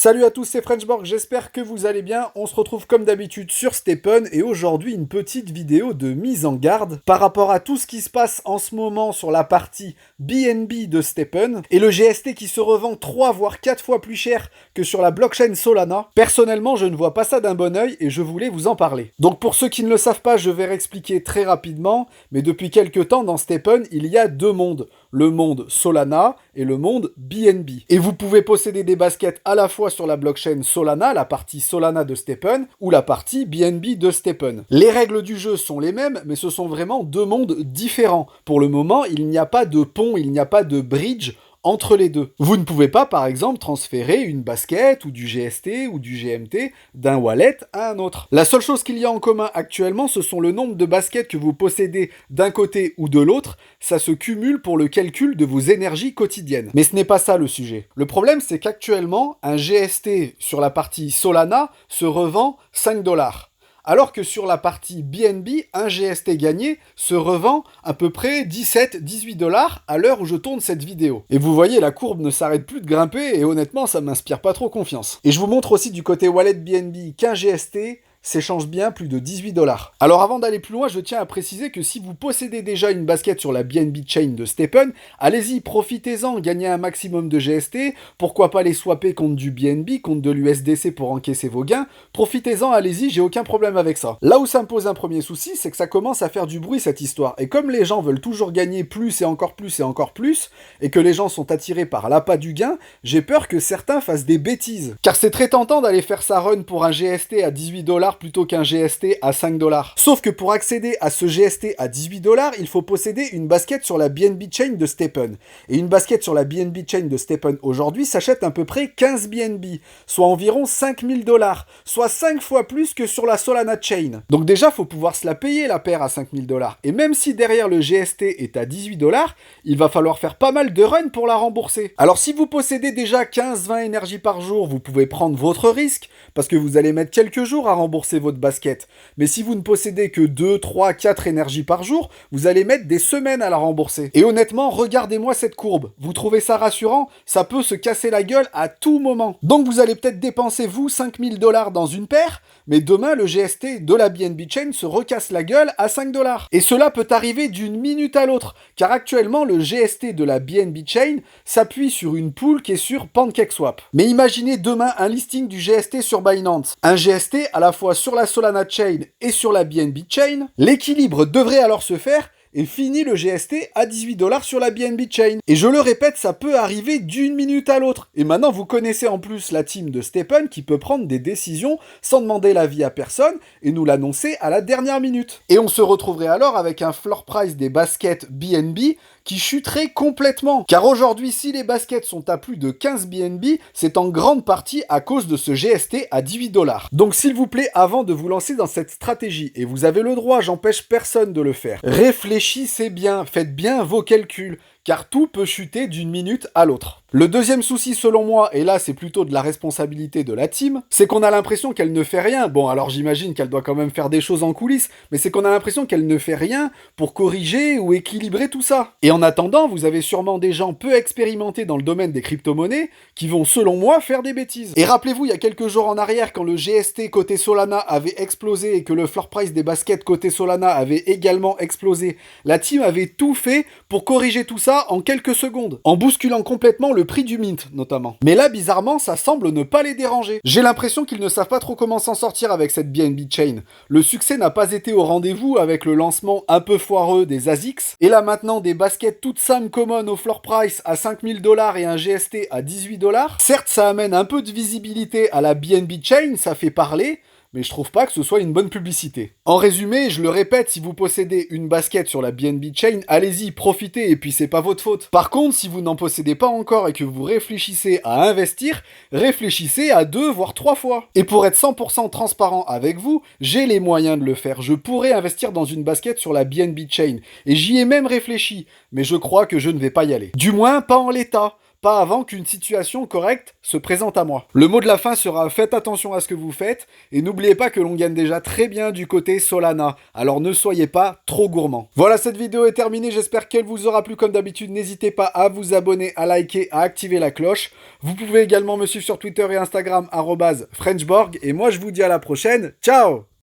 Salut à tous, c'est Frenchborg, j'espère que vous allez bien. On se retrouve comme d'habitude sur Stepn et aujourd'hui une petite vidéo de mise en garde par rapport à tout ce qui se passe en ce moment sur la partie BNB de Stepn et le GST qui se revend 3 voire 4 fois plus cher que sur la blockchain Solana. Personnellement, je ne vois pas ça d'un bon oeil et je voulais vous en parler. Donc pour ceux qui ne le savent pas, je vais réexpliquer très rapidement, mais depuis quelques temps dans Stepn, il y a deux mondes. Le monde Solana et le monde BNB. Et vous pouvez posséder des baskets à la fois sur la blockchain Solana, la partie Solana de Stepn, ou la partie BNB de Stepn. Les règles du jeu sont les mêmes, mais ce sont vraiment deux mondes différents. Pour le moment, il n'y a pas de pont, il n'y a pas de bridge entre les deux. Vous ne pouvez pas, par exemple, transférer une basket ou du GST ou du GMT d'un wallet à un autre. La seule chose qu'il y a en commun actuellement, ce sont le nombre de baskets que vous possédez d'un côté ou de l'autre. Ça se cumule pour le calcul de vos énergies quotidiennes. Mais ce n'est pas ça le sujet. Le problème, c'est qu'actuellement, un GST sur la partie Solana se revend 5 $. Alors que sur la partie BNB, un GST gagné se revend à peu près 17-18 $ à l'heure où je tourne cette vidéo. Et vous voyez, la courbe ne s'arrête plus de grimper et honnêtement, ça m'inspire pas trop confiance. Et je vous montre aussi du côté wallet BNB qu'un GST s'échange bien plus de 18 $. Alors avant d'aller plus loin, je tiens à préciser que si vous possédez déjà une basket sur la BNB Chain de Stepn, allez-y, profitez-en, gagnez un maximum de GST, pourquoi pas les swapper contre du BNB, contre de l'USDC pour encaisser vos gains, profitez-en, allez-y, j'ai aucun problème avec ça. Là où ça me pose un premier souci, c'est que ça commence à faire du bruit cette histoire, et comme les gens veulent toujours gagner plus et encore plus et encore plus, et que les gens sont attirés par l'appât du gain, j'ai peur que certains fassent des bêtises. Car c'est très tentant d'aller faire sa run pour un GST à 18 $ plutôt qu'un GST à 5 $. Sauf que pour accéder à ce GST à 18 $, il faut posséder une basket sur la BNB Chain de Stepn. Et une basket sur la BNB Chain de Stepn aujourd'hui s'achète à peu près 15 BNB, soit environ 5000 $, soit 5 fois plus que sur la Solana Chain. Donc déjà, faut pouvoir se la payer la paire à 5000 $. Et même si derrière le GST est à 18 $, il va falloir faire pas mal de runs pour la rembourser. Alors si vous possédez déjà 15-20 énergies par jour, vous pouvez prendre votre risque, parce que vous allez mettre quelques jours à rembourser votre basket. Mais si vous ne possédez que 2, 3, 4 énergies par jour, vous allez mettre des semaines à la rembourser. Et honnêtement, regardez-moi cette courbe. Vous trouvez ça rassurant? Ça peut se casser la gueule à tout moment. Donc vous allez peut-être dépenser, vous, 5000 $ dans une paire, mais demain, le GST de la BNB Chain se recasse la gueule à 5 $. Et cela peut arriver d'une minute à l'autre, car actuellement, le GST de la BNB Chain s'appuie sur une pool qui est sur PancakeSwap. Mais imaginez demain un listing du GST sur Binance. Un GST à la fois sur la Solana Chain et sur la BNB Chain. L'équilibre devrait alors se faire et fini le GST à 18 $ sur la BNB Chain. Et je le répète, ça peut arriver d'une minute à l'autre. Et maintenant, vous connaissez en plus la team de Stepn qui peut prendre des décisions sans demander l'avis à personne et nous l'annoncer à la dernière minute. Et on se retrouverait alors avec un floor price des baskets BNB qui chuterait complètement. Car aujourd'hui, si les baskets sont à plus de 15 BNB, c'est en grande partie à cause de ce GST à 18 $. Donc s'il vous plaît, avant de vous lancer dans cette stratégie, et vous avez le droit, j'empêche personne de le faire, réfléchissez bien, faites bien vos calculs, car tout peut chuter d'une minute à l'autre. Le deuxième souci selon moi, et là c'est plutôt de la responsabilité de la team, c'est qu'on a l'impression qu'elle ne fait rien. Bon, alors j'imagine qu'elle doit quand même faire des choses en coulisses, mais c'est qu'on a l'impression qu'elle ne fait rien pour corriger ou équilibrer tout ça. Et en attendant, vous avez sûrement des gens peu expérimentés dans le domaine des crypto-monnaies qui vont, selon moi, faire des bêtises. Et rappelez-vous, il y a quelques jours en arrière, quand le GST côté Solana avait explosé et que le floor price des baskets côté Solana avait également explosé, la team avait tout fait pour corriger tout ça en quelques secondes, en bousculant complètement le prix du mint, notamment. Mais là, bizarrement, ça semble ne pas les déranger. J'ai l'impression qu'ils ne savent pas trop comment s'en sortir avec cette BNB Chain. Le succès n'a pas été au rendez-vous avec le lancement un peu foireux des ASICS, et là maintenant des baskets toutes Sam Common au floor price à 5000 $ et un GST à 18 $. Certes, ça amène un peu de visibilité à la BNB Chain, ça fait parler, mais je trouve pas que ce soit une bonne publicité. En résumé, je le répète, si vous possédez une basket sur la BNB Chain, allez-y, profitez, et puis c'est pas votre faute. Par contre, si vous n'en possédez pas encore et que vous réfléchissez à investir, réfléchissez à 2 voire 3 fois. Et pour être 100% transparent avec vous, j'ai les moyens de le faire. Je pourrais investir dans une basket sur la BNB Chain, et j'y ai même réfléchi, mais je crois que je ne vais pas y aller. Du moins, pas en l'état. pas avant qu'une situation correcte se présente à moi. Le mot de la fin sera faites attention à ce que vous faites et n'oubliez pas que l'on gagne déjà très bien du côté Solana, alors ne soyez pas trop gourmand. Voilà, cette vidéo est terminée, j'espère qu'elle vous aura plu. Comme d'habitude, n'hésitez pas à vous abonner, à liker, à activer la cloche. Vous pouvez également me suivre sur Twitter et Instagram @FrenchBorg et moi je vous dis à la prochaine, ciao!